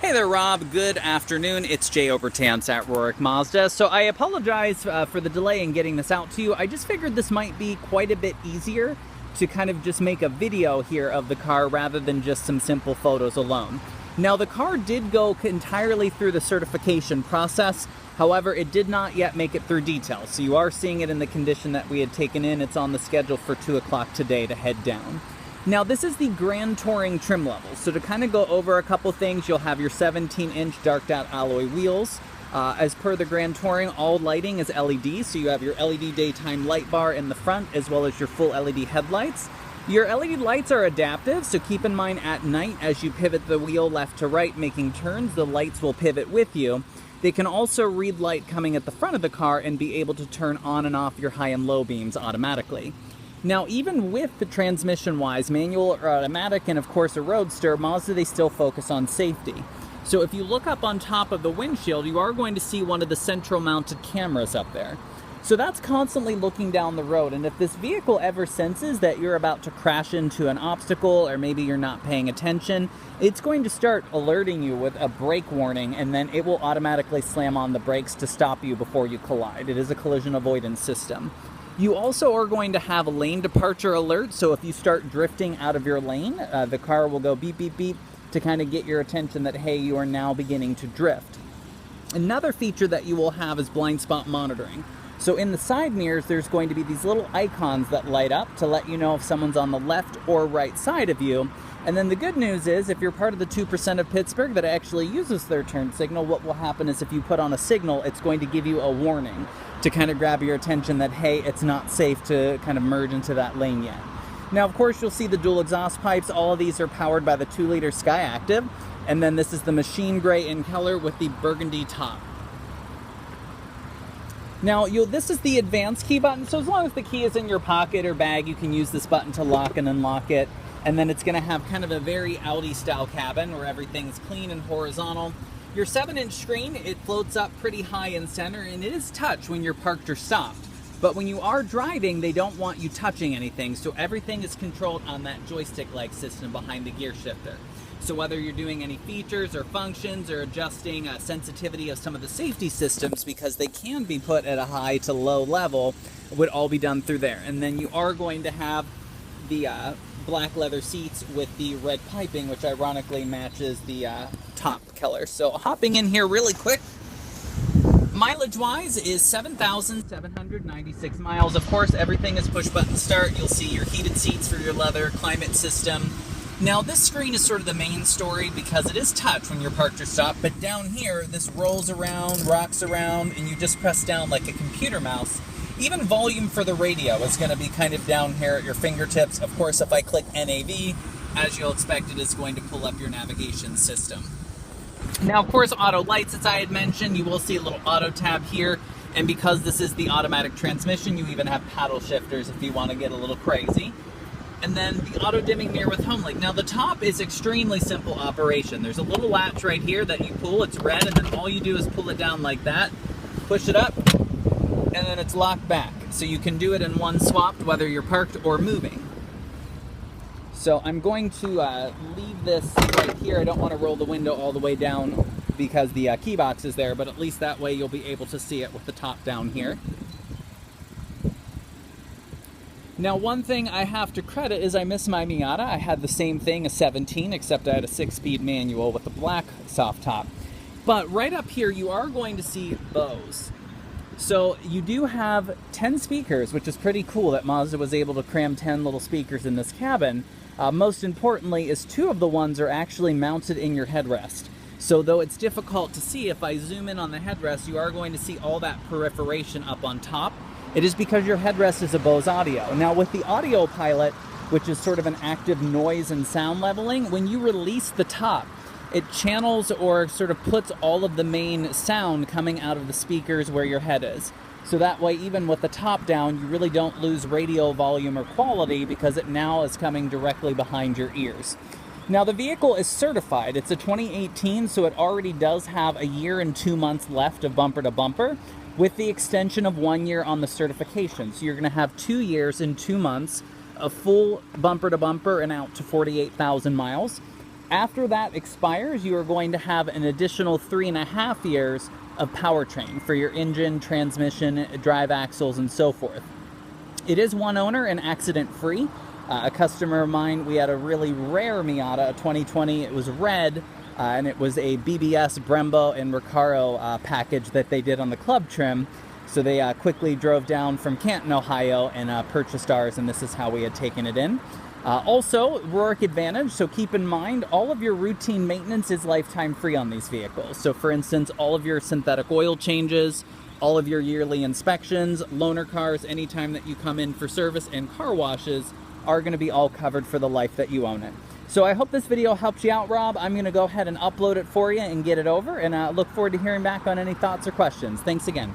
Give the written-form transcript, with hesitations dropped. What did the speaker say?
Hey there, Rob. Good afternoon. It's Jay Obertans at Rorick Mazda. So I apologize for the delay in getting this out to you. I just figured this might be quite a bit easier to kind of just make a video here of the car rather than just some simple photos alone. Now, the car did go entirely through the certification process. However, it did not yet make it through detail. So you are seeing it in the condition that we had taken in. It's on the schedule for 2 o'clock today to head down. Now, this is the Grand Touring trim level. So to kind of go over a couple things, you'll have your 17-inch darked out alloy wheels. As per the Grand Touring, all lighting is LED. So you have your LED daytime light bar in the front as well as your full LED headlights. Your LED lights are adaptive, so keep in mind at night as you pivot the wheel left to right making turns, the lights will pivot with you. They can also read light coming at the front of the car and be able to turn on and off your high and low beams automatically. Now, even with the transmission-wise, manual or automatic, and of course a Roadster, Mazda, they still focus on safety. So if you look up on top of the windshield, you are going to see one of the central mounted cameras up there. So that's constantly looking down the road, and if this vehicle ever senses that you're about to crash into an obstacle or maybe you're not paying attention, it's going to start alerting you with a brake warning, and then it will automatically slam on the brakes to stop you before you collide. It is a collision avoidance system. You also are going to have a lane departure alert, so if you start drifting out of your lane, the car will go beep, beep, beep to kind of get your attention that, hey, you are now beginning to drift. Another feature that you will have is blind spot monitoring. So in the side mirrors, there's going to be these little icons that light up to let you know if someone's on the left or right side of you. And then the good news is, if you're part of the 2% of Pittsburgh that actually uses their turn signal, what will happen is if you put on a signal, it's going to give you a warning to kind of grab your attention that, hey, it's not safe to kind of merge into that lane yet. Now, of course, you'll see the dual exhaust pipes. All of these are powered by the 2-liter Skyactiv. And then this is the machine gray in color with the burgundy top. Now, this is the advanced key button, so as long as the key is in your pocket or bag, you can use this button to lock and unlock it. And then it's going to have kind of a very Audi-style cabin where everything's clean and horizontal. Your 7-inch screen, it floats up pretty high in center, and it is touch when you're parked or stopped. But when you are driving, they don't want you touching anything, so everything is controlled on that joystick-like system behind the gear shifter. So whether you're doing any features or functions or adjusting sensitivity of some of the safety systems, because they can be put at a high to low level, would all be done through there. And then you are going to have the black leather seats with the red piping, which ironically matches the top color. So hopping in here really quick, mileage-wise is 7,796 miles. Of course, everything is push-button start. You'll see your heated seats for your leather, climate system. Now, this screen is sort of the main story because it is touch when you're parked or stopped, but down here, this rolls around, rocks around, and you just press down like a computer mouse. Even volume for the radio is going to be kind of down here at your fingertips. Of course, if I click NAV, as you'll expect, it is going to pull up your navigation system. Now, of course, auto lights, as I had mentioned, you will see a little auto tab here. And because this is the automatic transmission, you even have paddle shifters if you want to get a little crazy. And then the auto dimming mirror with HomeLink. Now, the top is extremely simple operation. There's a little latch right here that you pull. It's red, and then all you do is pull it down like that, push it up, and then it's locked back. So you can do it in one swap, whether you're parked or moving. So I'm going to leave this right here. I don't want to roll the window all the way down because the key box is there, but at least that way you'll be able to see it with the top down here. Now, one thing I have to credit is I miss my Miata. I had the same thing, a 17, except I had a 6-speed manual with a black soft top. But right up here, you are going to see Bose. So you do have 10 speakers, which is pretty cool that Mazda was able to cram 10 little speakers in this cabin. Most importantly is 2 of the ones are actually mounted in your headrest. So though it's difficult to see, if I zoom in on the headrest, you are going to see all that proliferation up on top. It is because your headrest is a Bose audio. Now with the audio pilot, which is sort of an active noise and sound leveling, when you release the top, it channels or sort of puts all of the main sound coming out of the speakers where your head is. So that way, even with the top down, you really don't lose radio volume or quality because it now is coming directly behind your ears. Now the vehicle is certified. It's a 2018, so it already does have a year and 2 months left of bumper to bumper, with the extension of 1 year on the certification. So you're going to have 2 years and 2 months of full bumper to bumper and out to 48,000 miles. After that expires, you are going to have an additional 3.5 years of powertrain for your engine, transmission, drive axles, and so forth. It is one owner and accident-free. A customer of mine, we had a really rare Miata, a 2020. It was red, and it was a BBS, Brembo, and Recaro package that they did on the club trim. So they quickly drove down from Canton, Ohio, and purchased ours, and this is how we had taken it in. Also, Rourke Advantage, so keep in mind, all of your routine maintenance is lifetime free on these vehicles. So for instance, all of your synthetic oil changes, all of your yearly inspections, loaner cars, anytime that you come in for service, and car washes are going to be all covered for the life that you own it. So I hope this video helps you out, Rob. I'm going to go ahead and upload it for you and get it over, and look forward to hearing back on any thoughts or questions. Thanks again.